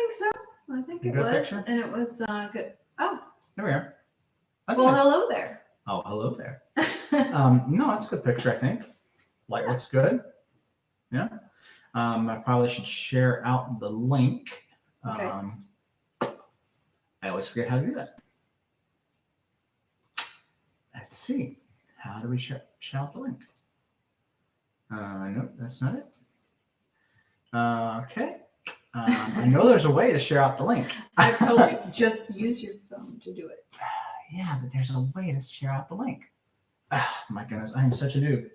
think so. I think it Good was, picture? and it was good. Oh, There we are. I think well, that's- hello there. Oh, hello there. No, that's a good picture, I think. Light looks good. Yeah. I probably should share out the link. Okay. I always forget how to do that. Let's see. How do we share out the link? No, that's not it. Okay. I know there's a way to share out the link. I've told you, just use your phone to do it. Yeah, but there's a way to share out the link. My goodness, I am such a noob.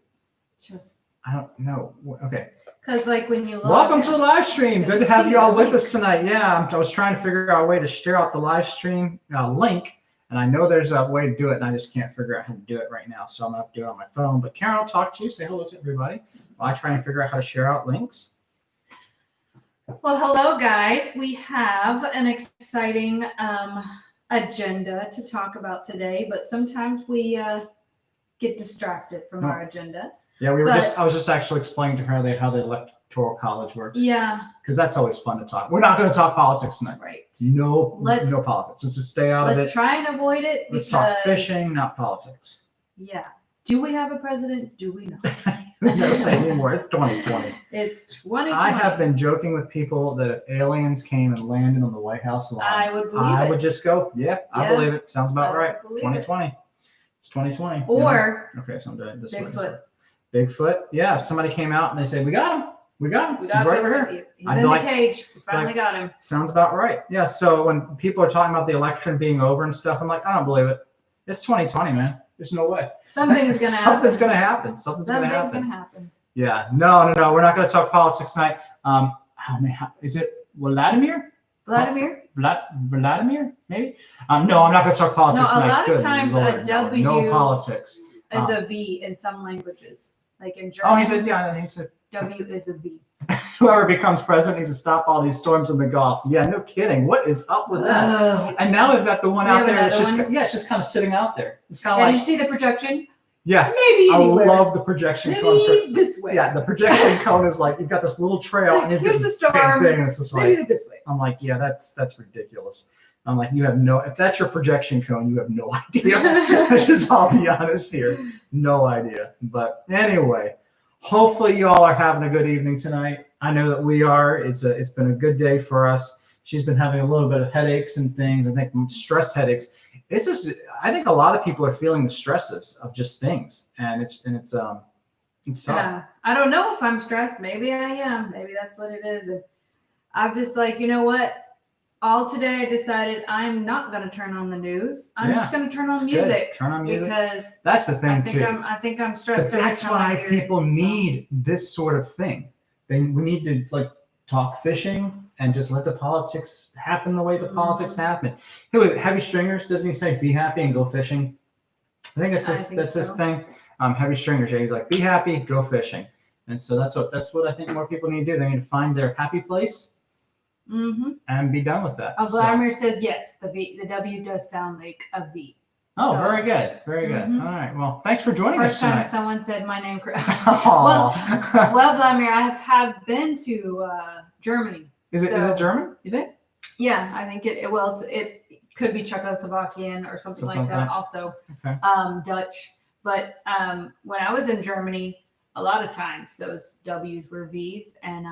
Just I don't know. Okay. because, like, when you log Welcome in, to the live stream. Good to have you all with us tonight. Yeah, I was trying to figure out a way to share out the live stream link, and I know there's a way to do it, and I just can't figure out how to do it right now. So I'm going to have to do it on my phone. But Karen, I'll talk to you. Say hello to everybody while I try and figure out how to share out links. Well, hello, guys. We have an exciting agenda to talk about today, but sometimes we get distracted from our agenda. Yeah, I was just actually explaining to her how the electoral college works. Yeah. Because that's always fun to talk. We're not going to talk politics tonight. Right. No politics. Let's just stay out of it. Let's try and avoid it. Let's talk fishing, not politics. Yeah. Do we have a president? Do we not? Never say anymore. It's 2020. It's 2020. I have been joking with people that if aliens came and landed on the White House lawn, I would believe I it. would just go, yeah, I Yeah. believe it. Sounds about I right. It's believe 2020. It's 2020. Or okay, so I'm doing it this way. Bigfoot. Bigfoot. Yeah, if somebody came out and they say, we got him. We got him. We He's got right Bigfoot. over here. He's I'd in be the like- cage. We finally got him. Sounds about right. Yeah. So when people are talking about the election being over and stuff, I'm like, I don't believe it. It's 2020, man. There's no way. Something's gonna happen. Something's gonna happen. Something's gonna happen. happen. Yeah. No. We're not gonna talk politics tonight. Oh man, is it Vladimir? Vladimir? Maybe. No, I'm not gonna talk politics No, a tonight. lot of Good times Lord, a W No politics. Is a V in some languages. Like in German, Oh, he said W is a V. whoever becomes president needs to stop all these storms in the Gulf. Yeah, no kidding. What is up with that? And now we've got the one We out have there that's another just one? it's just kind of sitting out there. It's kind of And like you see the projection? yeah. Maybe I anywhere. love the projection cone. Maybe this way. Yeah, the projection cone is like you've got this little trail It's like, and you've here's got the this big storm. thing, and it's just like Maybe this way. I'm like, yeah, that's ridiculous. I'm like, you have no, if that's your projection cone, you have no idea. Let's just all be honest here. No idea. But anyway, hopefully you all are having a good evening tonight. I know that we are. It's been a good day for us. She's been having a little bit of headaches and things. I think stress headaches. It's just, I think a lot of people are feeling the stresses of just things. And it's tough. Yeah. I don't know if I'm stressed. Maybe I am. Maybe that's what it is. And I'm just like, you know what? All today I decided I'm not going to turn on the news. I'm just going to turn on It's music. good. Turn on music. Because That's the thing too. I think I'm But stressed. that's every time I why hear people it, so. need this sort of thing. We need to like talk fishing and just let the politics happen the way the politics happen. Who is it? Heavy Stringers? Doesn't he say be happy and go fishing? I think that's his thing. Heavy Stringers. Yeah, he's like be happy, go fishing. And so that's what I think more people need to do. They need to find their happy place and be done with that. Vladimir says yes. The W does sound like a V. Oh, So, very good. Very good. Mhm. All right. Well, thanks for joining us First time tonight. someone said my name correct. Aw. Well, Vladimir, I have been to Germany. Is it German, you think? Yeah, I think it could be Czechoslovakian or something like Something that. like Also, Okay. Dutch. But when I was in Germany, a lot of times those W's were V's, and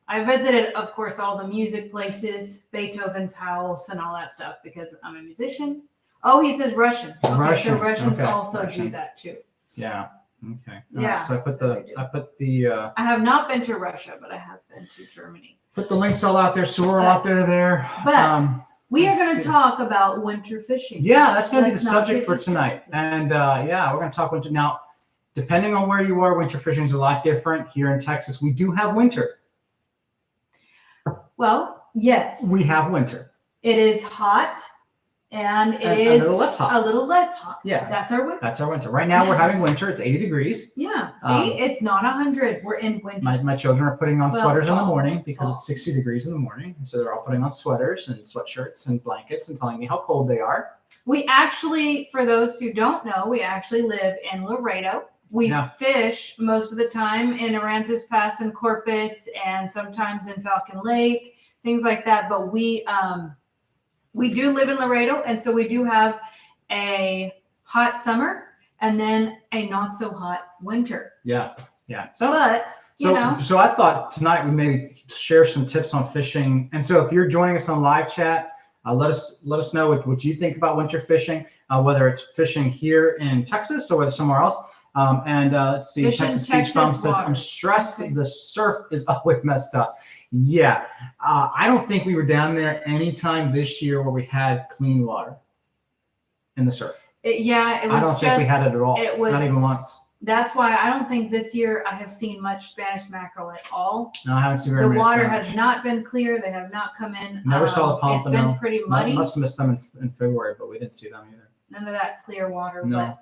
I visited, of course, all the music places, Beethoven's house, and all that stuff because I'm a musician. Oh, he says Russian. Okay, Russian. so Russians Okay, also do Russian. that too. Yeah. Okay. All Yeah, right, so I put so they do. the I have not been to Russia, but I have been to Germany. put the links all out there, so we're all out there. But we are let's going to see. talk about winter fishing. Yeah, that's going to be the Let's not subject get for distracted. tonight. And yeah, we're going to talk winter. Now, depending on where you are, winter fishing is a lot different. Here in Texas, we do have winter. Well, yes. We have winter. It is hot, and it And is a little less hot. a little less hot. Yeah. That's our winter. That's our winter. Right now, we're having winter. It's 80 degrees. Yeah. See, it's not 100. We're in winter. My children are putting on Well, sweaters in the fall. morning because Fall. it's 60 degrees in the morning. So they're all putting on sweaters and sweatshirts and blankets and telling me how cold they are. We actually, for those who don't know, we actually live in Laredo. We Yeah. fish most of the time in Aransas Pass and Corpus, and sometimes in Falcon Lake. things like that. But we do live in Laredo, and so we do have a hot summer and then a not so hot winter. Yeah. So But you know, so I thought tonight we maybe share some tips on fishing. And so if you're joining us on live chat, let us know what you think about winter fishing, whether it's fishing here in Texas or whether somewhere else. And let's see, Fish in Texas Beach Texas Bum says, waters. I'm stressed Okay. the surf is always messed up. Yeah, I don't think we were down there anytime this year where we had clean water in the surf. it was I don't just, think we had it at all. it was Not even once. That's why I don't think this year I have seen much Spanish mackerel at all. No, I haven't seen The very many water Spanish. has not been clear. They have not come in. Never saw the It's pompano. been pretty muddy. Must have missed them in February, but we didn't see them either. None of that clear water. No.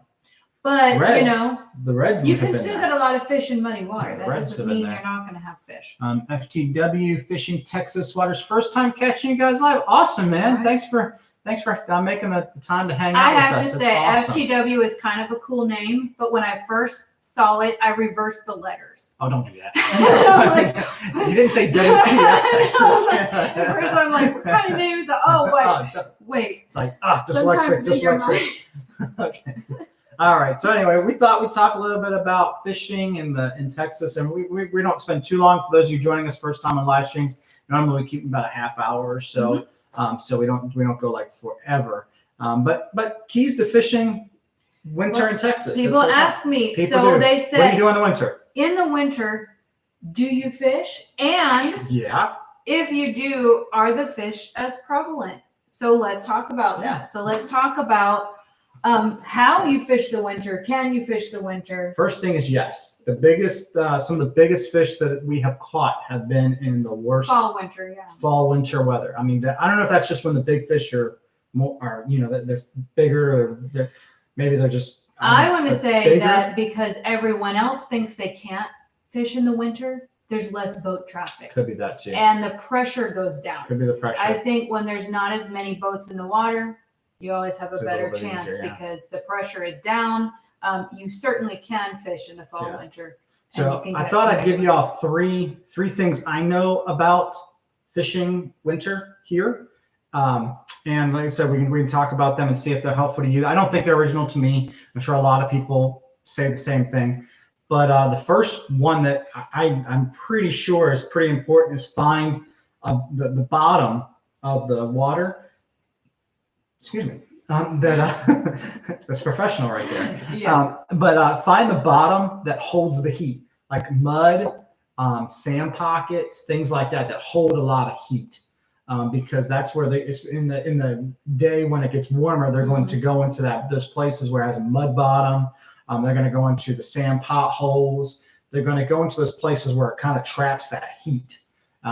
But Reds, you know, the Reds. you would have can been still there. get a lot of fish in muddy water. Yeah, That Reds doesn't have been mean there. you're not going to have fish. FTW Fishing Texas Waters. First time catching you guys live. Awesome, man. Right. Thanks for making the time to hang out I with have us. to That's say, awesome. FTW is kind of a cool name, but when I first saw it, I reversed the letters. Oh, don't do that. Like- you didn't say WTF I Texas. was like, at first, I'm like, what kind of name is that? Oh, wait. It's like Sometimes in your dyslexic. Okay. All right. So anyway, we thought we'd talk a little bit about fishing in Texas, and we don't spend too long. For those of you joining us first time on live streams, normally we keep them about a half hour or so, so we don't go like forever. But keys to fishing winter in Texas. People That's what ask me, People so do. they What do you said, do in the winter? in the winter, do you fish? And Yeah. if you do, are the fish as prevalent? So let's talk about Yeah. that. So let's talk about how you fish the winter. Can you fish the winter? First thing is yes. The biggest, some of the biggest fish that we have caught have been in the worst Fall, winter, yeah. fall, winter weather. I mean, I don't know if that's just when the big fish are more, they're bigger, or maybe they're just. I want to say bigger. that because everyone else thinks they can't fish in the winter, there's less boat traffic Could be that too. and the pressure goes down. Could be the pressure. I think when there's not as many boats in the water, you always have It's a a better little bit chance easier, yeah. because the pressure is down. You certainly can fish in the fall, Yeah. winter. and So you can I get thought some I'd give big you all ones. three things I know about fishing winter here. And like I said, we can talk about them and see if they're helpful to you. I don't think they're original to me. I'm sure a lot of people say the same thing. But the first one that I'm pretty sure is pretty important is find the bottom of the water. Excuse me. That's professional right there. Yeah. But find the bottom that holds the heat, like mud, sand pockets, things like that hold a lot of heat. Because that's where it's in the day when it gets warmer, they're going to go into those places where it has a mud bottom. They're going to go into the sand potholes. They're going to go into those places where it kind of traps that heat.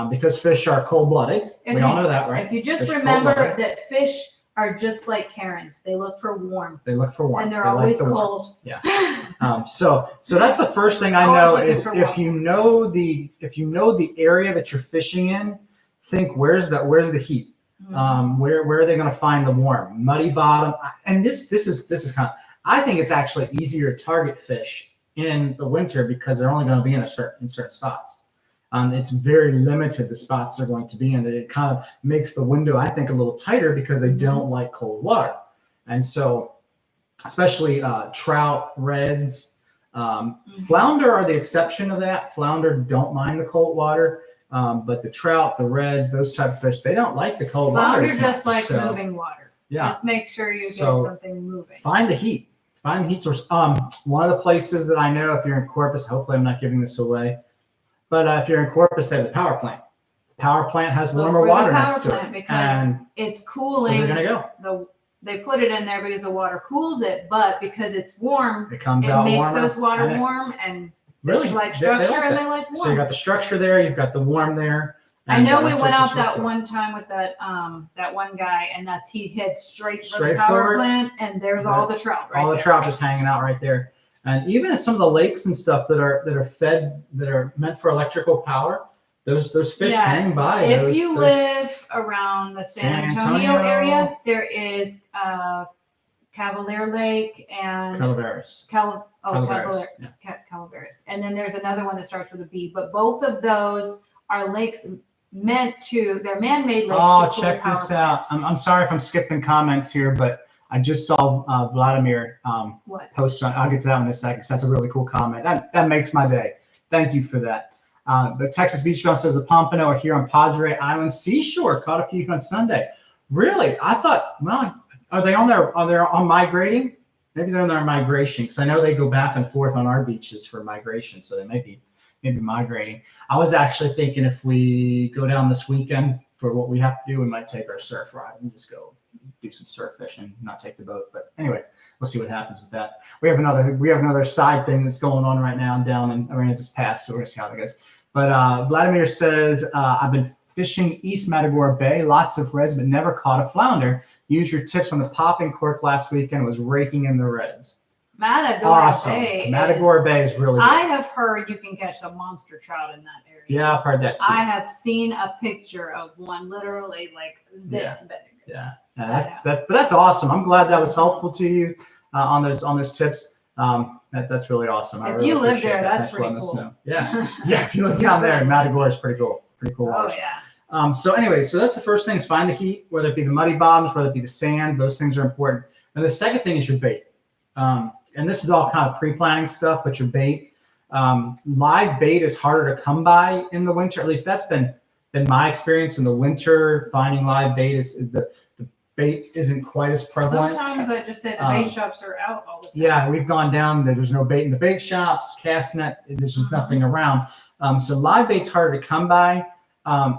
Because fish are cold-blooded. We all know that, right? If you just Fish remember cold-blooded. that fish are just like Karens, they look for warm They look for warmth. and they're They like always the warmth. cold. So that's the first thing I Always know looking is for if you know the area that you're fishing in, think where's the heat? Where are they going to find the warm? Muddy bottom. And this is kind of, I think it's actually easier to target fish in the winter because they're only going to be in certain spots. It's very limited the spots they're going to be in. It kind of makes the window, I think, a little tighter because they don't like cold water. And so, especially trout, reds, flounder are the exception of that. Flounder don't mind the cold water. But the trout, the reds, those type of fish, they don't like the cold water. Flounder as just much. like So, moving water. Yeah. Just make sure you So, get something moving. Find the heat. Find the heat source. One of the places that I know, if you're in Corpus, hopefully I'm not giving this away, but if you're in Corpus, they have the power plant. The power plant has Look warmer for the water power next to plant it. because And it's so cooling. they're going to go. They put it in there because the water cools it, but because it's warm, It comes it out makes warmer. those water and it- warm and Really? fish like They like structure and that. they like So you warm. got the structure there, you've got the warm there. I and, know we that's went what out this look that for. one time with that one guy, and he hit straight for Straight the power forward. plant, and there's all the trout right All the there. trout just hanging out right there. And even in some of the lakes and stuff that are fed, that are meant for electrical power, those fish Yeah. hang by. If you live around the San San Antonio Antonio. area, there is Cavalier Lake and Calaveras. Calaveras. Yeah. Calaveras. And then there's another one that starts with a B. But both of those are lakes they're man-made lakes. Oh, to cool check power this plant. out. I'm sorry if I'm skipping comments here, but I just saw Vladimir What? post on. I'll get to that in a second because that's a really cool comment. That makes my day. Thank you for that. The Texas Beach Trail says the Pompano are here on Padre Island Seashore. Caught a few on Sunday. Really? I thought, well, are they on migrating? Maybe they're on their migration because I know they go back and forth on our beaches for migration, so they may be migrating. I was actually thinking if we go down this weekend for what we have to do, we might take our surf rides and just go do some surf fishing, not take the boat. But anyway, we'll see what happens with that. We have another side thing that's going on right now down in Aransas Pass, so we're gonna see how that goes. But Vladimir says, I've been fishing East Matagorda Bay, lots of reds, but never caught a flounder. Used your tips on the popping cork last weekend, was raking in the reds. Matagorda Awesome. Bay. Matagorda Bay is really good. I have heard you can catch some monster trout in that area. Yeah, I've heard that too. I have seen a picture of one literally like this big. Yeah. But that's awesome. I'm glad that was helpful to you on those tips. That's really awesome. If really you live appreciate there, that. that's Thanks for pretty letting us cool. know. Yeah. Yeah. If you live down there, Matagorda is pretty cool. Pretty cool Oh waters. yeah. So anyway, so that's the first thing is find the heat, whether it be the muddy bottoms, whether it be the sand, those things are important. And the second thing is your bait. And this is all kind of pre-planning stuff, but your bait, live bait is harder to come by in the winter. At least that's been my experience in the winter. Finding live bait is the bait isn't quite as prevalent. Sometimes I just say the bait shops are out all the time. Yeah, we've gone down. There's no bait in the bait shops, cast net. There's just nothing around. So live bait's harder to come by.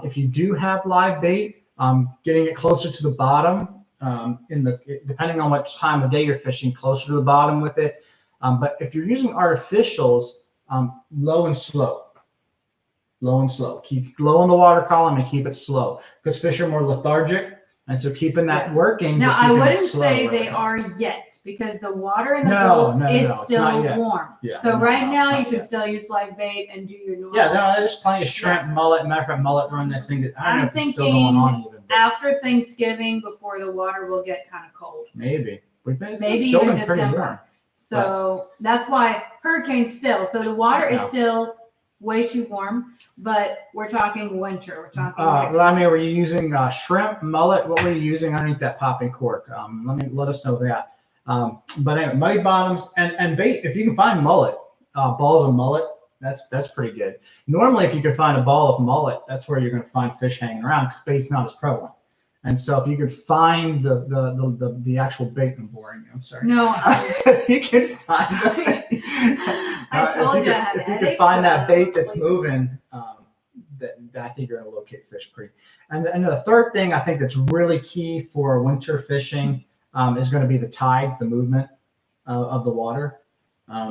If you do have live bait, getting it closer to the bottom, depending on which time of day you're fishing, closer to the bottom with it. But if you're using artificials, low and slow. Keep low in the water column and keep it slow because fish are more lethargic. And so keeping that working. Now, but I keeping it wouldn't slow say really they are helps. yet because the water in the No, Gulf no, is it's still not yet. warm. Yeah, So no, right it's now not you can yet. still use live bait and do your normal. Yeah, there's plenty of shrimp, mullet. Matter of fact, mullet run this thing. I don't know I'm if it's still thinking going on even. But after Thanksgiving, before the water will get kind of cold. maybe. It's Maybe still even been pretty December. warm. So that's why hurricanes still. So the water is Yeah. still way too warm, but we're talking winter. We're talking next Vladimir, were you using shrimp, mullet? What were you using underneath that popping cork? Let us know that. But anyway, muddy bottoms and bait. If you can find mullet, balls of mullet, that's pretty good. Normally, if you can find a ball of mullet, that's where you're going to find fish hanging around because bait's not as prevalent. And so if you could find the actual bait, I'm boring you. I'm sorry. No, If you can find I told you I had if you can headaches, find so that I bait don't that's sleep. moving, that I think you're going to locate fish pretty. And the third thing I think that's really key for winter fishing is going to be the tides, the movement of the water.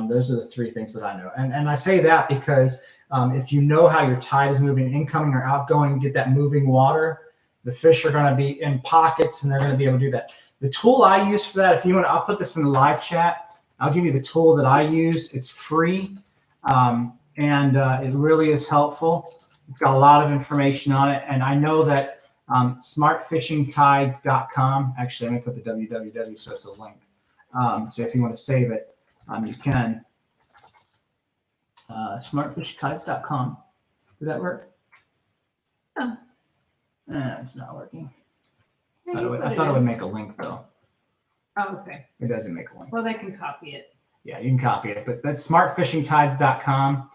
Those are the three things that I know. And I say that because if you know how your tide is moving, incoming or outgoing, get that moving water, the fish are going to be in pockets and they're going to be able to do that. The tool I use for that, if you want, I'll put this in the live chat. I'll give you the tool that I use. It's free, and it really is helpful. It's got a lot of information on it, and I know that smartfishingtides.com. Actually, I'm going to put the www so it's a link. So if you want to save it, you can. Smartfishingtides.com. Did that work? Oh. It's not working. Yeah, I thought it would make a link though. Oh, okay. It doesn't make a link. Well, they can copy it. Yeah, you can copy it, but that's smartfishingtides.com.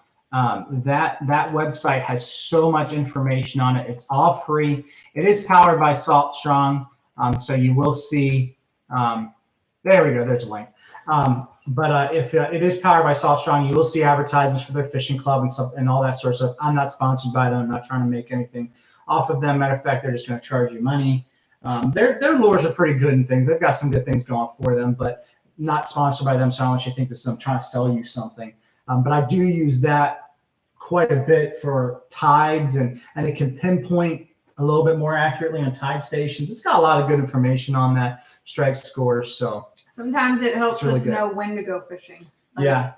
That website has so much information on it. It's all free. It is powered by Salt Strong, so you will see. There we go. There's a link. But if it is powered by Salt Strong, you will see advertisements for their fishing club and stuff and all that sort of stuff. I'm not sponsored by them. I'm not trying to make anything off of them. Matter of fact, they're just going to charge you money. Their lures are pretty good and things. They've got some good things going for them, but not sponsored by them. So I don't want you to think this is I'm trying to sell you something. But I do use that quite a bit for tides, and it can pinpoint a little bit more accurately on tide stations. It's got a lot of good information on that, strike scores. So Sometimes it helps really us good. know when to go fishing. Like, yeah,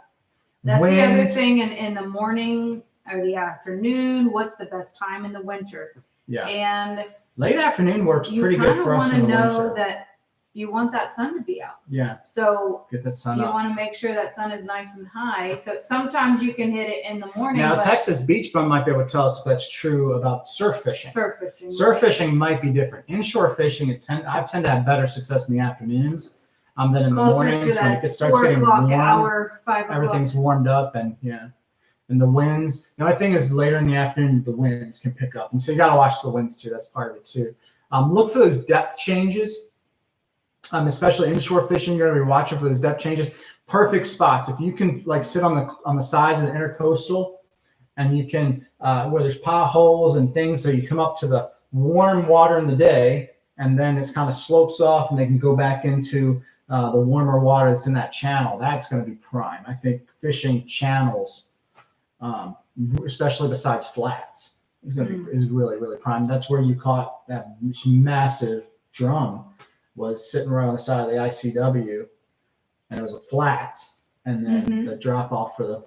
That's the other Wind. thing in the morning or the afternoon. What's the best time in the winter? Yeah, And late afternoon works you pretty kind good of for us want in to the know winter. that you want that sun to be out. Yeah, So get that sun you up. want to make sure that sun is nice and high. So sometimes you can hit it in the morning. Now, but Texas Beach Bum might be able to tell us if that's true about surf fishing. surf fishing. Surf fishing might be different. Inshore fishing, I tend to have better success in the afternoons than in the Closer mornings to when that it starts 4 getting o'clock warm. hour, 5 o'clock. Everything's warmed up, and and the winds. The only thing is later in the afternoon, the winds can pick up, and so you got to watch the winds too. That's part of it too. Look for those depth changes. Especially inshore fishing, you're gonna be watching for those depth changes. Perfect spots. If you can like sit on the sides of the intercoastal, and you can where there's potholes and things, so you come up to the warm water in the day, and then it's kind of slopes off, and they can go back into the warmer water that's in that channel. That's going to be prime. I think fishing channels, especially besides flats, is really, really prime. That's where you caught that massive drum. Was sitting right on the side of the ICW, and it was a flat, and then the drop off for the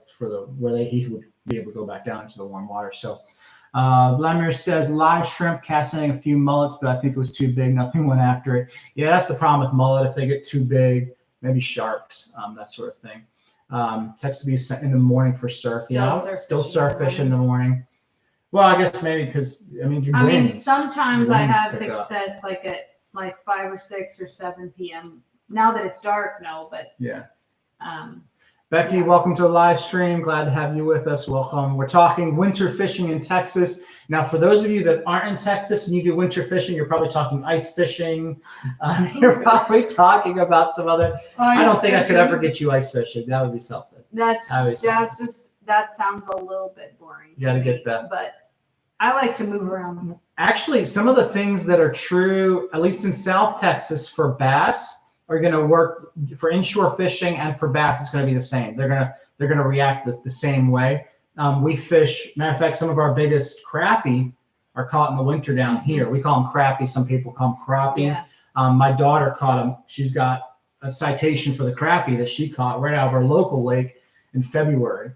where he would be able to go back down into the warm water. So Vladimir says live shrimp casting a few mullets, but I think it was too big. Nothing went after it. Yeah, that's the problem with mullet. If they get too big, maybe sharks, that sort of thing. Text to be sent in the morning for surf. Still surf fish in the morning. Well, I guess maybe because sometimes I have success up. like 5 or 6 or 7 p.m. Now that it's dark, no, but yeah. Becky, welcome to the live stream. Glad to have you with us. Welcome. We're talking winter fishing in Texas. Now, for those of you that aren't in Texas and you do winter fishing, you're probably talking ice fishing. You're probably talking about some other. I don't think I could ever get you ice fishing. That would be something. That sounds a little bit boring. You got to get that. But I like to move around. Actually, some of the things that are true, at least in South Texas, for bass are going to work for inshore fishing, and for bass, it's going to be the same. They're going to react the same way. We fish. Matter of fact, some of our biggest crappie are caught in the winter down here. We call them crappie. Some people call them crappie. Yeah. My daughter caught them. She's got a citation for the crappie that she caught right out of our local lake in February.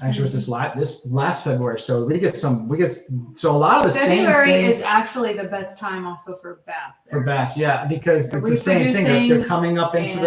Actually, it was this last February. So so a lot of the February same things. Is actually the best time also for bass. For bass, yeah, because it's the same thing. They're coming up into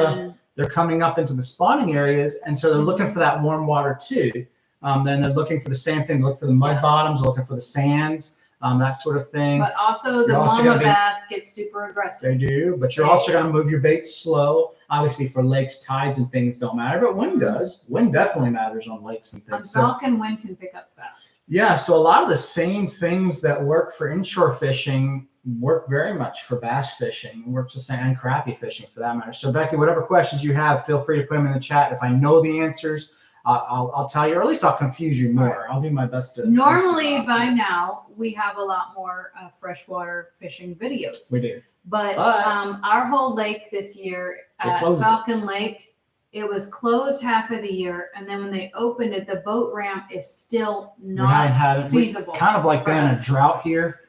the spawning areas, and so they're looking for that warm water too. Then they're looking for the same thing. Look for the mud bottoms, looking for the sands, that sort of thing. But also the mama bass get super aggressive. They do, but you're also going to move your bait slow. Obviously, for lakes, tides, and things don't matter, but wind does. Wind definitely matters on lakes and things. Falcon wind can pick up fast. Yeah, so a lot of the same things that work for inshore fishing work very much for bass fishing. Works the same, and crappie fishing for that matter. So Becky, whatever questions you have, feel free to put them in the chat. If I know the answers, I'll tell you, or at least I'll confuse you more. I'll do my best to. Normally, by now, we have a lot more freshwater fishing videos. We do. But our whole lake this year at Falcon Lake, it was closed half of the year, and then when they opened it, the boat ramp is still not feasible. Kind of like they're in a drought here.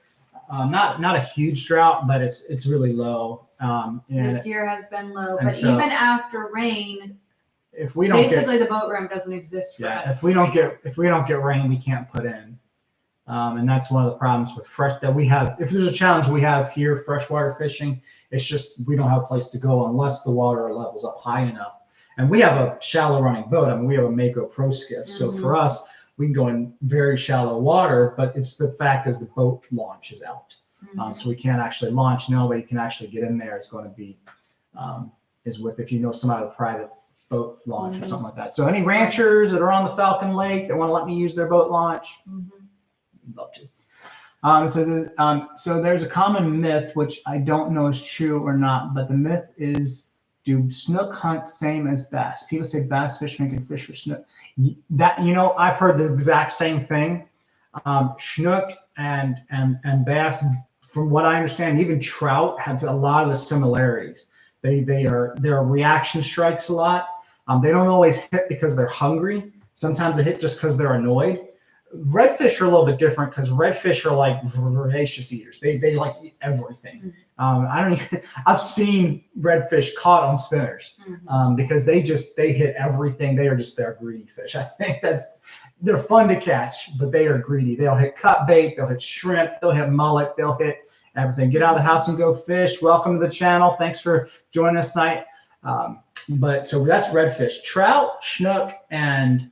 Not a huge drought, but it's really low. This year has been low, but even after rain, if we don't the boat ramp doesn't exist for us. If we don't get rain, we can't put in. And that's one of the problems with that we have. If there's a challenge we have here, freshwater fishing, it's just we don't have a place to go unless the water level's up high enough. And we have a shallow running boat. I mean, we have a Mako Pro Skiff. So for us, we can go in very shallow water, but it's the fact is the boat launch is out. So we can't actually launch. No way you can actually get in there. It's going to be if you know somebody with a private boat launch or something like that. So any ranchers that are on the Falcon Lake that want to let me use their boat launch, love to. It says, so there's a common myth, which I don't know is true or not, but the myth is, do snook hunt same as bass? People say bass fishermen can fish for snook. I've heard the exact same thing. Snook and bass, from what I understand, even trout have a lot of the similarities. Their reaction strikes a lot. They don't always hit because they're hungry. Sometimes they hit just because they're annoyed. redfish are a little bit different because redfish are like voracious eaters. They like eat everything. I don't even. I've seen redfish caught on spinners because they hit everything. They're greedy fish. I think they're fun to catch, but they are greedy. They'll hit cut bait. They'll hit shrimp. They'll hit mullet. They'll hit everything. Get out of the house and go fish. Welcome to the channel. Thanks for joining us tonight. But so that's redfish. Trout, snook, and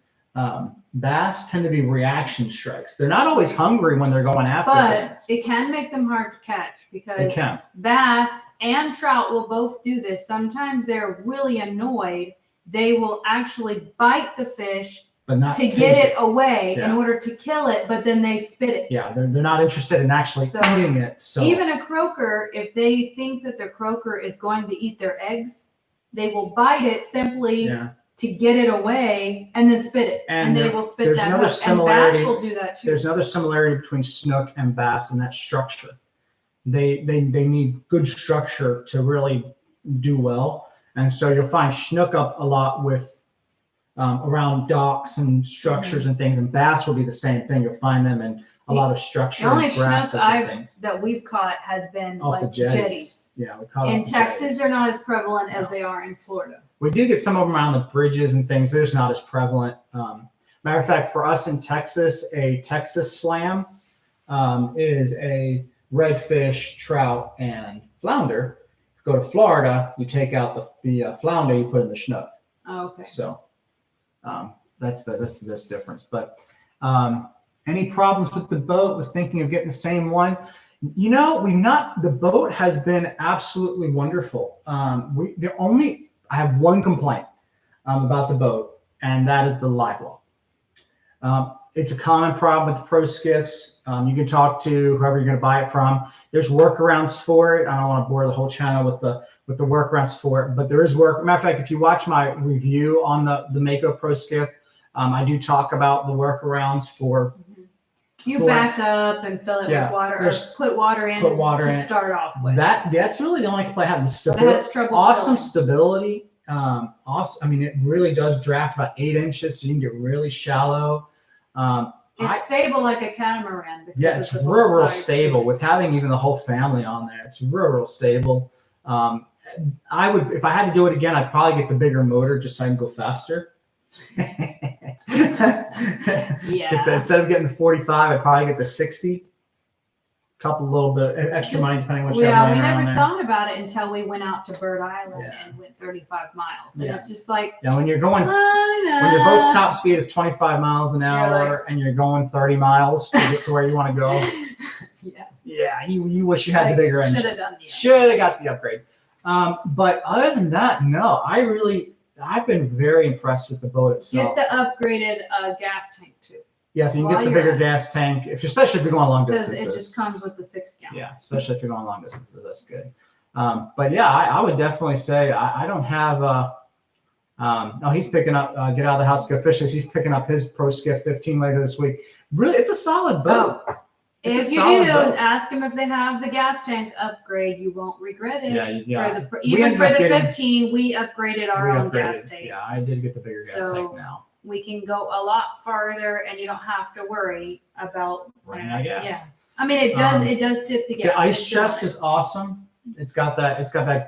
bass tend to be reaction strikes. They're not always hungry when they're going after But things. it can make them hard to catch They because can. bass and trout will both do this. Sometimes they're really annoyed. They will actually bite the fish But not to take get it away in Yeah. order to kill it, but then they spit it. Yeah, they're not interested in actually So, eating it. So Even a croaker, if they think that the croaker is going to eat their eggs, they will bite it simply yeah. to get it away and then spit it. And And they there- will spit there's that another hook. And similarity- bass will do that too. There's another similarity between snook and bass in that structure. They need good structure to really do well. And so you'll find snook up a lot with around docks and structures and things, and bass will be the same thing. You'll find them in a lot of structure The only and snook grasses and things. that we've caught has been Off the like jetties. jetties. Yeah, we caught In off the Texas, jetties. they're not as prevalent as No. they are in Florida. We do get some of them around the bridges and things. They're just not as prevalent. Matter of fact, for us in Texas, a Texas slam is a redfish, trout, and flounder. If you go to Florida, you take out the flounder, you put in the snook. Oh, okay. So that's this difference. But any problems with the boat? Was thinking of getting the same one. You know, the boat has been absolutely wonderful. I have one complaint about the boat, and that is the live well. It's a common problem with the pro skiffs. You can talk to whoever you're going to buy it from. There's workarounds for it. I don't want to bore the whole channel with the workarounds for it, but there is work. Matter of fact, if you watch my review on the Mako Pro Skiff, I do talk about the workarounds for. You For- back up and fill it Yeah, with water, or there's- put water in put water to in it. start off with. That's really the only complaint I have. The It stability, has trouble awesome filling. stability. Awesome. I mean, it really does draft about 8 inches, so you can get really shallow. It's stable like a catamaran. Because Yeah, it's of the real both sides to stable it. with having even the whole family on there. It's real stable. I would, if I had to do it again, I'd probably get the bigger motor just so I can go faster. Yeah. Instead of getting the 45, I'd probably get the 60. Couple little bit extra money depending on what you have Yeah, we laying around never there. thought about it until we went out to Bird Island Yeah. and went 35 miles. And Yeah. it's just like, Yeah, when you're going, I when your boat's know. top speed is 25 miles an hour like- and you're going 30 miles to get to where you want to go, Yeah. yeah, you wish you had the bigger engine. Should have done the Should have got the upgrade. But other than that, no, I've been very impressed with the boat itself. Get the upgraded gas tank too, Yeah, if you can get while the you're bigger at it. gas tank, especially if you're going long because distances. it just comes with the 6 gallon. Yeah, especially if you're going long distances, that's good. But yeah, I would definitely say I don't have. No, he's picking up. Get out of the house, go fishing. He's picking up his Pro Skiff 15 later this week. Really, it's a solid boat. It's a If you solid do, boat. ask them if they have the gas tank upgrade. You won't regret it. Yeah. For We even ended for up the getting- 15, we upgraded our We own upgraded. gas tank. Yeah, I did get the bigger gas So- tank now. We can go a lot farther, and you don't have to worry about Running out of gas. Yeah, I mean it does. Um, It does sip the gas. The ice It's still chest in. is awesome. It's got that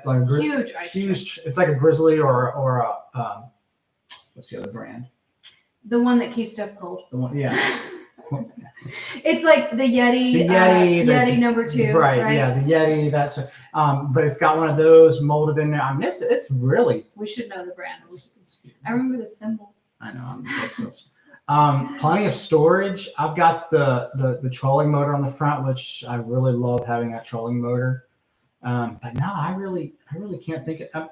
like Huge ice chest. huge. It's like a Grizzly or a what's the other brand? The one that keeps stuff cold. The one, yeah. It's like the Yeti. The Yeti, the- Yeti number 2. Right, yeah, the Yeti. That's but it's got one of those molded in there. I mean, it's really. We should know the brand. It's, I remember the symbol. I know. Plenty of storage. I've got the trolling motor on the front, which I really love having that trolling motor. But no, I really can't think of.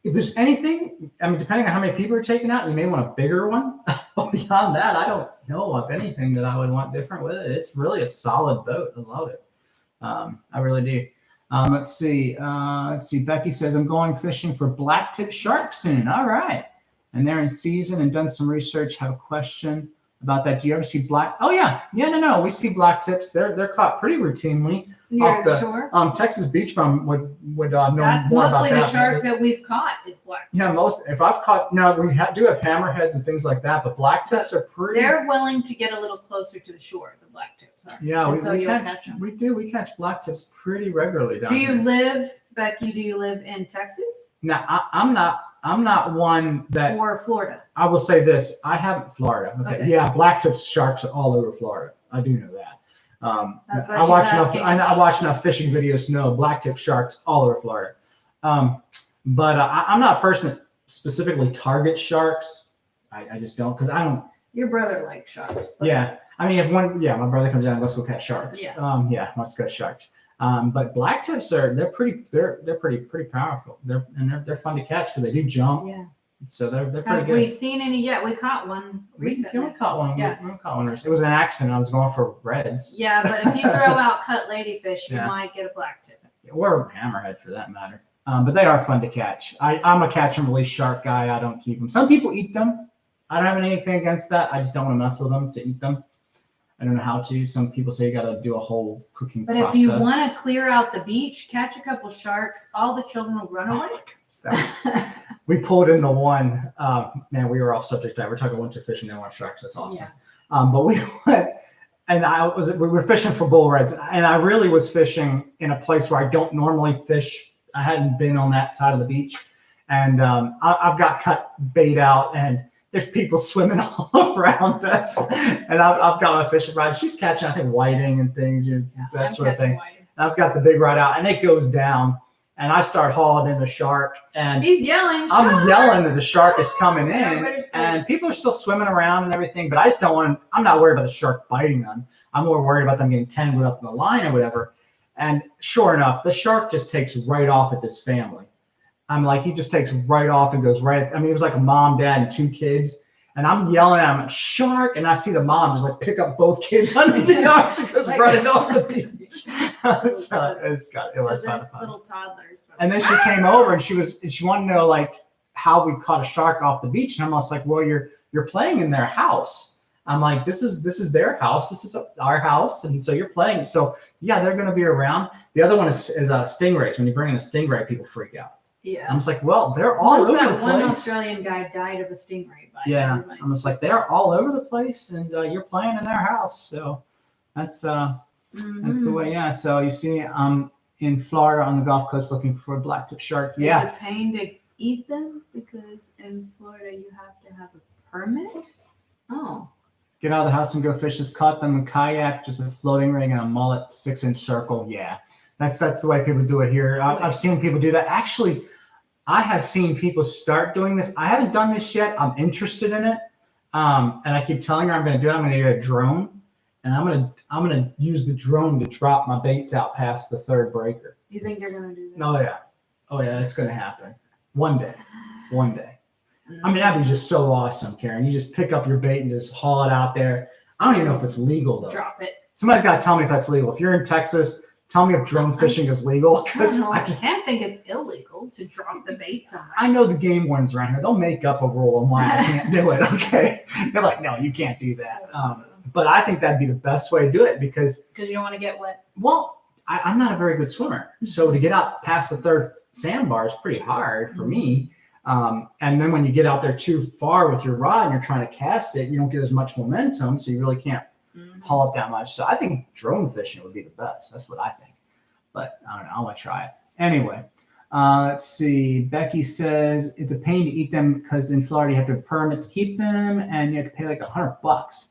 If there's anything, I mean, depending on how many people are taking out, you may want a bigger one. But beyond that, I don't know of anything that I would want different with it. It's really a solid boat. I love it. I really do. Let's see. Becky says, I'm going fishing for blacktip shark soon. All right. And they're in season and done some research. Have a question about that. Do you ever see black? Oh, yeah. Yeah, no. We see black tips. They're caught pretty routinely. Near the shore. Texas beach bum would know That's more about mostly the that. shark that we've caught is black. Yeah, if I've caught, now we do have hammerheads and things like that, but black tips are pretty. They're willing to get a little closer to the shore. The black tips are. Yeah, And so we you'll catch, catch them. we catch black tips pretty regularly down Do you here. live, Becky? Do you live in Texas Now I'm not one that or Florida? I will say this. I haven't Florida. Okay. Okay. Yeah, black tips sharks are all over Florida. I do know that. That's why I she's watch enough. asking I about watch enough fishing videos to know black tip sharks all over Florida. But I'm not a person that specifically targets sharks. I just don't, because I don't. Your brother likes sharks. But Yeah, I mean, if my brother comes down, let's go catch sharks. Yeah. Let's go sharks. But black tips they're pretty powerful. They're fun to catch because they do jump. Yeah. So they're pretty Have good. we seen any yet? We caught one recently. We caught one. Yeah. We caught one recently. It was an accident. I was going for reds. Yeah, but if you throw out cut ladyfish, you Yeah. might get a black tip. Or hammerhead for that matter. But they are fun to catch. I'm a catch and release shark guy. I don't keep them. Some people eat them. I don't have anything against that. I just don't want to mess with them to eat them. I don't know how to. Some people say you got to do a whole cooking But process. if you want to clear out the beach, catch a couple sharks, all the children will run Oh away. my goodness, we pulled in the one. Man, we were off subject. We're talking winter fishing and one sharks. That's awesome. But we went, and we were fishing for bull reds, and I really was fishing in a place where I don't normally fish. I hadn't been on that side of the beach, and I've got cut bait out, and there's people swimming all around us, and I've got my fishing rod. She's catching, I think, whiting and things, that sort of thing. And I've got the big rod out, and it goes down, and I start hauling in the shark, and He's yelling. I'm "Shark!" yelling that the shark is coming in, Everybody's like- and people are still swimming around and everything, but I just don't want. I'm not worried about the shark biting them. I'm more worried about them getting tangled up in the line or whatever. And sure enough, the shark just takes right off at this family. I'm like, he just takes right off and goes right. I mean, it was like a mom, dad, and two kids. And I'm yelling at him, shark. And I see the mom just like pick up both kids under the arms and goes Like- running off the beach. It was Those fun. are little toddlers. And then she came over and she wanted to know like how we caught a shark off the beach. And I'm just like, well, you're playing in their house. I'm like, this is their house. This is our house. And so you're playing. So yeah, they're going to be around. The other one is stingrays. When you bring in a stingray, people freak out. Yeah. I'm just like, well, they're all Once over that the one place. Australian guy died of a stingray bite. Yeah, Everybody's- I'm just like, they're all over the place, and you're playing in their house. So that's the way. Yeah. So you see, I'm in Florida on the Gulf Coast looking for a blacktip shark. Yeah. It's a pain to eat them because in Florida you have to have a permit. Oh. Get out of the house and go fish. Just caught them in kayak, just a floating ring and a mullet 6-inch circle. Yeah, that's the way people do it here. I've seen people do that. Actually, I have seen people start doing this. I haven't done this yet. I'm interested in it, and I keep telling her I'm going to do it. I'm going to get a drone, and I'm going to use the drone to drop my baits out past the third breaker. You think you're gonna do that? Oh yeah, it's going to happen one day. I mean, that'd be just so awesome, Karen. You just pick up your bait and just haul it out there. I don't even know if it's legal though. Drop it. Somebody's got to tell me if that's legal. If you're in Texas, tell me if drone fishing is legal. I Because don't know. I I just can't think it's illegal to drop the bait somewhere. I know the game wardens around here. They'll make up a rule on why I can't do it. Okay, they're like, no, you can't do that. But I think that'd be the best way to do it because, you don't want to get wet. well, I'm not a very good swimmer, so to get out past the third sandbar is pretty hard for me. And then when you get out there too far with your rod and you're trying to cast it, you don't get as much momentum, so you really can't haul it that much. So I think drone fishing would be the best. That's what I think. But I don't know. I want to try it. Anyway, let's see. Becky says it's a pain to eat them because in Florida you have to have a permit to keep them and you have to pay like $100.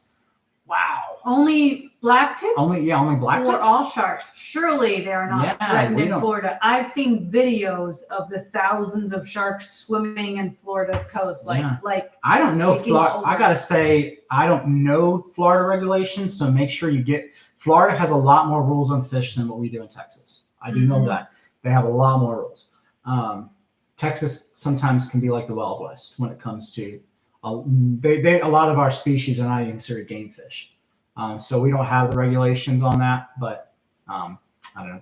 Wow. Only black tips? Only black Or tips? all sharks. Surely they are not Yeah, threatened we in don't- Florida. I've seen videos of the thousands of sharks swimming in Florida's coast. Yeah. Like I don't know taking Florida. over. I gotta say, I don't know Florida regulations, so make sure you get. Florida has a lot more rules on fish than what we do in Texas. I do know Mhm. that they have a lot more rules. Texas sometimes can be like the Wild West when it comes to. A lot of our species are not even considered game fish, so we don't have the regulations on that. But I don't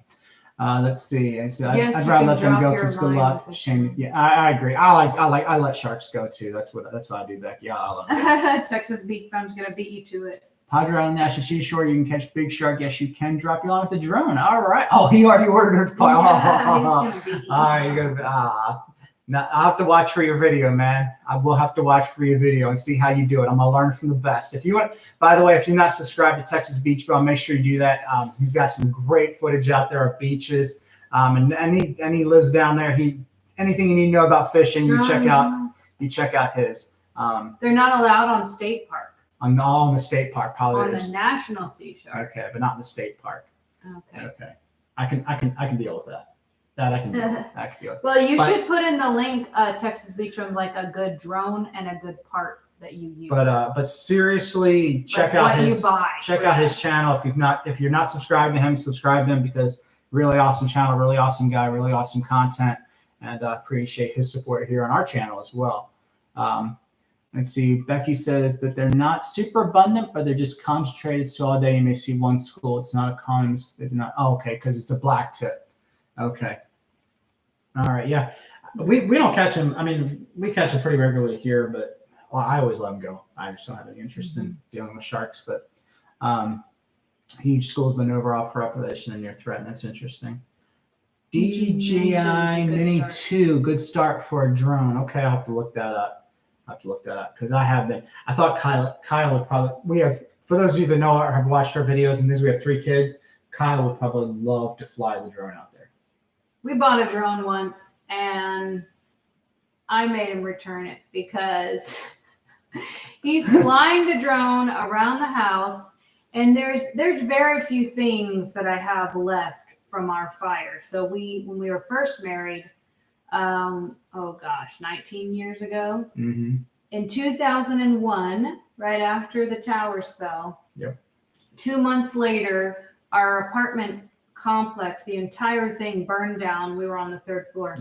know. Let's see. Yes, I'd you rather can let them drop go your because good line luck. with the Shame. shark. Yeah, I agree. I let sharks go too. That's what I do, Becky. I let them. Texas beach bum's gonna beat you to it. Padre on the National Seashore, you can catch big shark. Yes, you can drop your line with the drone. All right. Oh, he already ordered it. Yeah, he's gonna be. All right, you're gonna now I'll have to watch for your video, man. I will have to watch for your video and see how you do it. I'm gonna learn from the best. If you want, by the way, if you're not subscribed to Texas Beach Bro, make sure you do that. He's got some great footage out there of beaches, and he lives down there. Anything you need to know about fishing, you check out his. They're not allowed on state park. On the state park, probably On there's- the national seashore. Okay, but not in the state park. Okay. Okay, I can deal with that. That I can deal with. I can deal with. Well, you But- should put in the link, Texas Beach Room, like a good drone and a good part that you use. But seriously, check Like out what his you buy. check for out that. his channel. If you're not subscribed to him, subscribe to him because really awesome channel, really awesome guy, really awesome content, and appreciate his support here on our channel as well. Let's see. Becky says that they're not super abundant, but they're just concentrated. So all day you may see one school. It's not a common. They do not. Oh, okay, because it's a black tip. Okay. All right. Yeah. We don't catch them. I mean, we catch them pretty regularly here, but I always let them go. I just don't have any interest in dealing with sharks. But huge schools, but no overall population and near threat. That's interesting. DJI Mini 2, good start for a drone. Okay, I'll have to look that up. Because I have been. I thought Kyle would probably. We have, for those of you that know or have watched our videos, and we have 3 kids. Kyle would probably love to fly the drone out there. We bought a drone once and I made him return it because he's flying the drone around the house and there's very few things that I have left from our fire. So when we were first married, 19 years ago, Mm-hmm. in 2001, right after the towers fell, Yep. 2 months later, our apartment complex, the entire thing burned down. We were on the 3rd floor.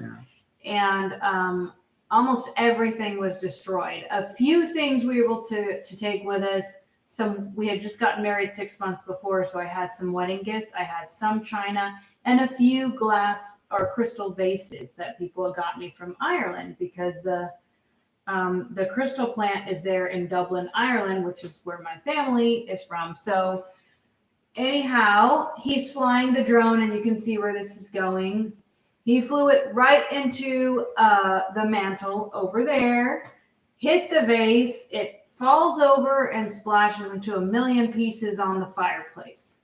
Yeah. And almost everything was destroyed. A few things we were able to take with us. We had just gotten married 6 months before, so I had some wedding gifts. I had some china and a few glass or crystal vases that people had got me from Ireland because the crystal plant is there in Dublin, Ireland, which is where my family is from. So anyhow, he's flying the drone and you can see where this is going. He flew it right into the mantle over there, hit the vase. It falls over and splashes into a million pieces on the fireplace.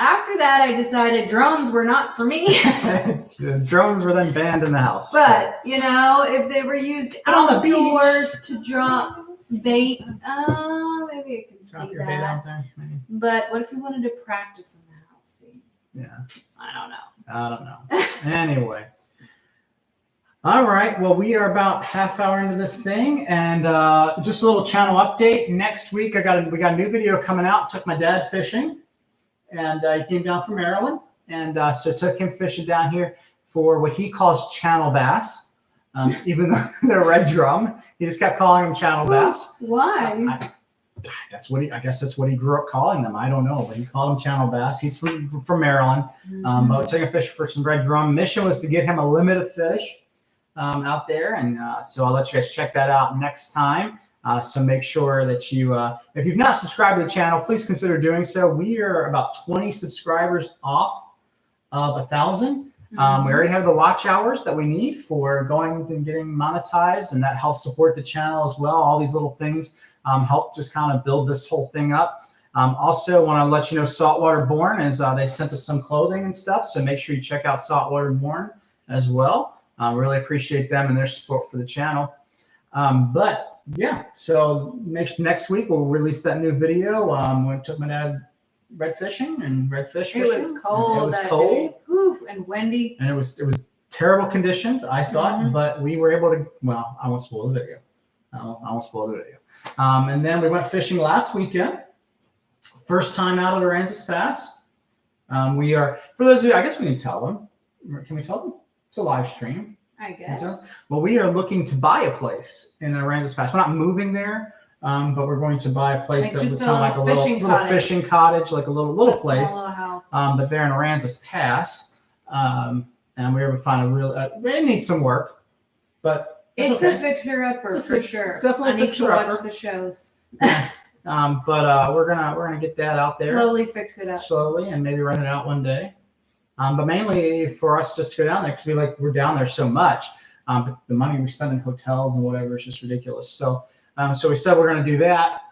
After that, I decided drones were not for me. The drones were then banned in the house. But, if they were used But on the beach. outdoors to drop bait, maybe I can Drop see your bait out that. there, maybe. But what if we wanted to practice in the house? See, Yeah. I don't know. Anyway. All right. Well, we are about half hour into this thing, and just a little channel update. Next week, we got a new video coming out. Took my dad fishing, and he came down from Maryland, and so took him fishing down here for what he calls channel bass. Even though they're red drum, he just kept calling them channel bass. Why? I guess that's what he grew up calling them. I don't know, but he called them channel bass. He's from Maryland. But we took a fish for some red drum. Mission was to get him a limit of fish out there, and so I'll let you guys check that out next time. So make sure that you, if you've not subscribed to the channel, please consider doing so. We are about 20 subscribers off of 1,000. We already have the watch hours that we need for going and getting monetized, and that helps support the channel as well. All these little things help just kind of build this whole thing up. Also, want to let you know Saltwater Born is they sent us some clothing and stuff, so make sure you check out Saltwater Born as well. Really appreciate them and their support for the channel. But yeah, so next week we'll release that new video. We took my dad redfish fishing. It was cold. It was that cold. day. Whew, and windy. And it was terrible conditions, I thought, but we were able to. Well, I won't spoil the video. And then we went fishing last weekend. First time out at Aransas Pass. We are, for those of you, I guess we can tell them. Can we tell them? It's a live stream. I guess. Well, we are looking to buy a place in Aransas Pass. We're not moving there, but we're going to buy a place Like that was just a kind of like a little little fishing cottage, like a little place. Small little house. But they're in Aransas Pass, and we were able to find a real. It needs some work, but It's okay. a fixer-upper It's for sure. it's definitely I a need to fixer-upper. watch the shows. But we're gonna get that out there Slowly fix it up. slowly and maybe rent it out one day. But mainly for us just to go down there because we're down there so much. But the money we spend in hotels and whatever is just ridiculous. So we said we're going to do that.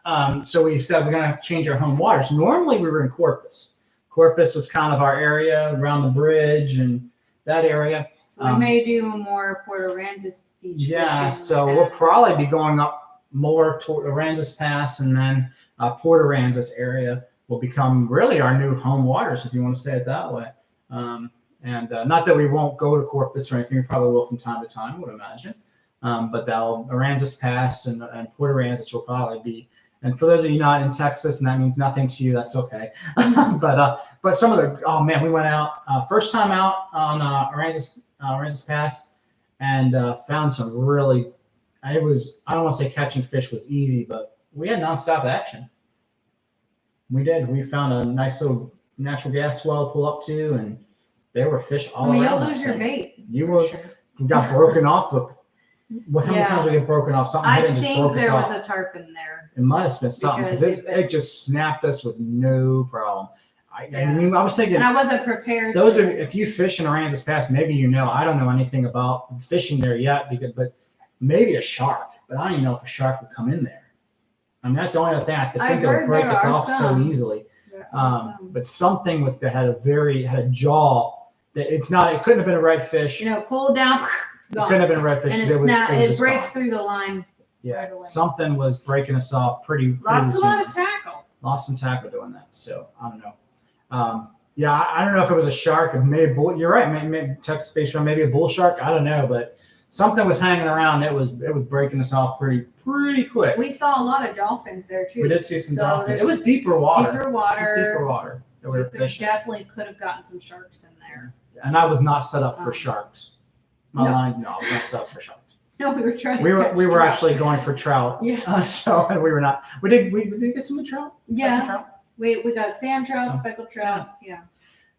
So we said we're going to change our home waters. Normally we were in Corpus. Corpus was kind of our area around the bridge and that area. So we may do more Port Aransas beach Yeah, fishing. so we'll probably be going up more to Aransas Pass, and then Port Aransas area will become really our new home waters, if you want to say it that way. And not that we won't go to Corpus or anything, we probably will from time to time, I would imagine. But that'll Aransas Pass and Port Aransas will probably be. And for those of you not in Texas, and that means nothing to you, that's okay. But some of the we went out first time out on Aransas Pass and found some really. I don't want to say catching fish was easy, but we had nonstop action. We did. We found a nice little natural gas well to pull up to, and there were fish all around. You'll lose your bait. You got broken off. How many times we get broken off? Something I think there was a tarpon there. It might have been something because it just snapped us with no problem. I was thinking, and I wasn't prepared. Those are if you fish in Aransas Pass, maybe you know. I don't know anything about fishing there yet, but maybe a shark. But I don't even know if a shark would come in there. I mean, that's the only other thing I could think that would break us off so easily. But something that had a jaw that it couldn't have been a redfish. Pull down. It couldn't have been a redfish. And it breaks through the line. Yeah, right away. Something was breaking us off pretty Lost a lot of tackle. Lost some tackle doing that. So I don't know. I don't know if it was a shark or maybe a bull. You're right. Maybe Texas based on maybe a bull shark. I don't know, but something was hanging around. It was breaking us off pretty quick. We saw a lot of dolphins there too. We did see some dolphins. It was deeper water. Deeper water. That we were fishing. Definitely could have gotten some sharks in there. And I was not set up for sharks. I was not set up for sharks. No, we were trying. We were actually going for trout. Yeah. And we were not. We did get some trout. Yeah. Trout? We got sand trout, speckled trout. Yeah.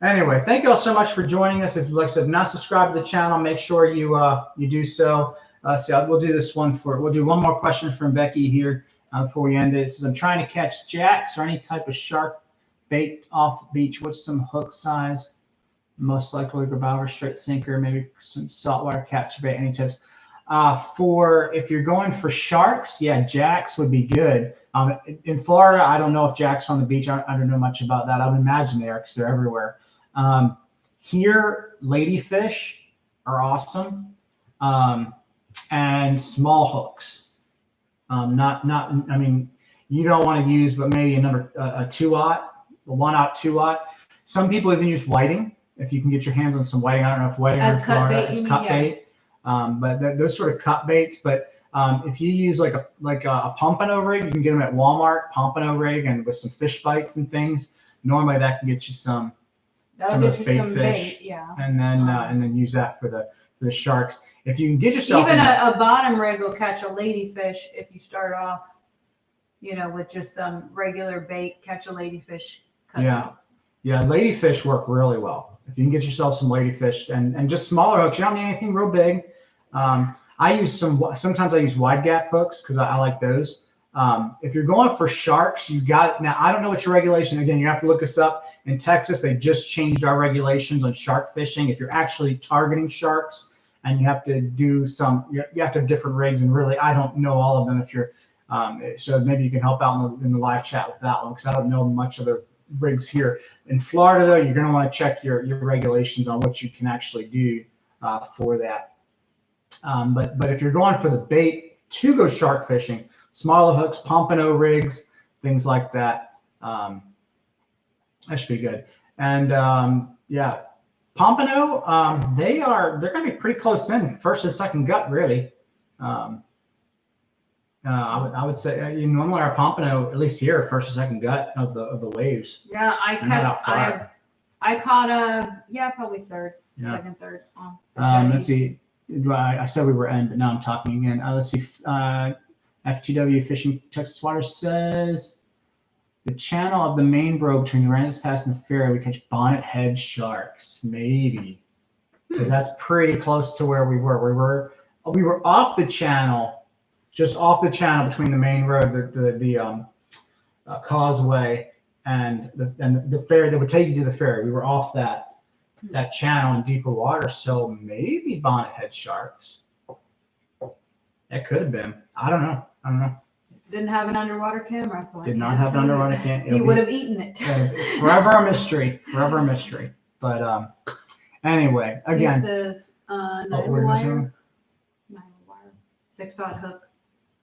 Anyway, thank you all so much for joining us. If, like I said, not subscribed to the channel, make sure you do so. We'll do this one we'll do one more question from Becky here before we end it. It says, I'm trying to catch jacks or any type of shark bait off the beach. What's some hook size? Most likely grabber, straight sinker, maybe some saltwater catch bait. Any tips? If you're going for sharks, yeah, jacks would be good. In Florida, I don't know if jacks on the beach. I don't know much about that. I would imagine they are because they're everywhere. Here, ladyfish are awesome, and small hooks. I mean, you don't want to use, but maybe a 2-aught, a 1-aught, 2-aught. Some people even use whiting. If you can get your hands on some whiting, I don't know if whiting in Florida is cut bait. But those sort of cut baits. But if you use like a pompano rig, you can get them at Walmart, pompano rig, and with some fish bites and things. Normally that can get you some of those bait fish, and then use that for the sharks. If you can get yourself even a bottom rig will catch a ladyfish if you start off, with just some regular bait, catch a ladyfish. Yeah, ladyfish work really well. If you can get yourself some ladyfish and just smaller hooks, you don't need anything real big. Sometimes I use wide gap hooks because I like those. If you're going for sharks, now I don't know what your regulation, again, you have to look us up. In Texas, they just changed our regulations on shark fishing. If you're actually targeting sharks and you have to do you have to have different rigs, and really, I don't know all of them. If you're, so maybe you can help out in the live chat with that one because I don't know much of the rigs here. In Florida, though, you're going to want to check your regulations on what you can actually do for that. But if you're going for the bait to go shark fishing, smaller hooks, pompano rigs, things like that, that should be good. And pompano, they're going to be pretty close in, first and second gut, really. I would say normally our pompano, at least here, first or second gut of the waves. Yeah, I caught probably second, third. Let's see. I said we were in, but now I'm talking again. Let's see. FTW Fishing Texas Water says the channel of the main road between the Aransas Pass and the ferry, we catch bonnet head sharks, maybe, because that's pretty close to where we were. We were off the channel. Just off the channel between the main road, causeway and the ferry that would take you to the ferry. We were off that channel in deeper water, so maybe bonnet head sharks. That could have been. I don't know. Didn't have an underwater camera, so I Did can't not have an tell you. underwater camera. He would have eaten it. Forever a mystery. Forever a mystery. But anyway, again. He says, we're nylon wire. missing- 6-aught hook.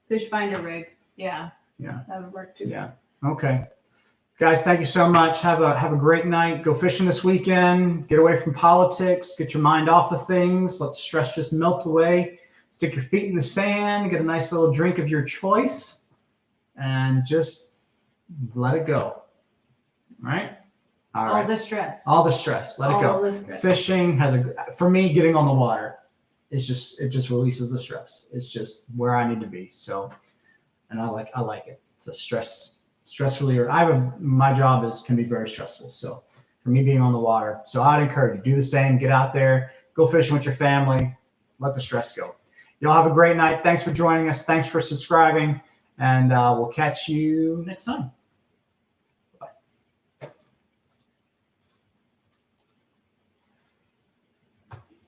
Fish finder rig. Yeah. Yeah. That would work too. Yeah. Okay. Guys, thank you so much. Have a great night. Go fishing this weekend. Get away from politics. Get your mind off of things. Let the stress just melt away. Stick your feet in the sand. Get a nice little drink of your choice. And just let it go. All right? All the stress. All the stress. Let it go. All the stress. Fishing for me, getting on the water it just releases the stress. It's just where I need to be. So, and I like it. It's a stress reliever. My job can be very stressful. So for me being on the water, so I'd encourage you, do the same, get out there, go fishing with your family, let the stress go. Y'all have a great night. Thanks for joining us. Thanks for subscribing, and we'll catch you next time.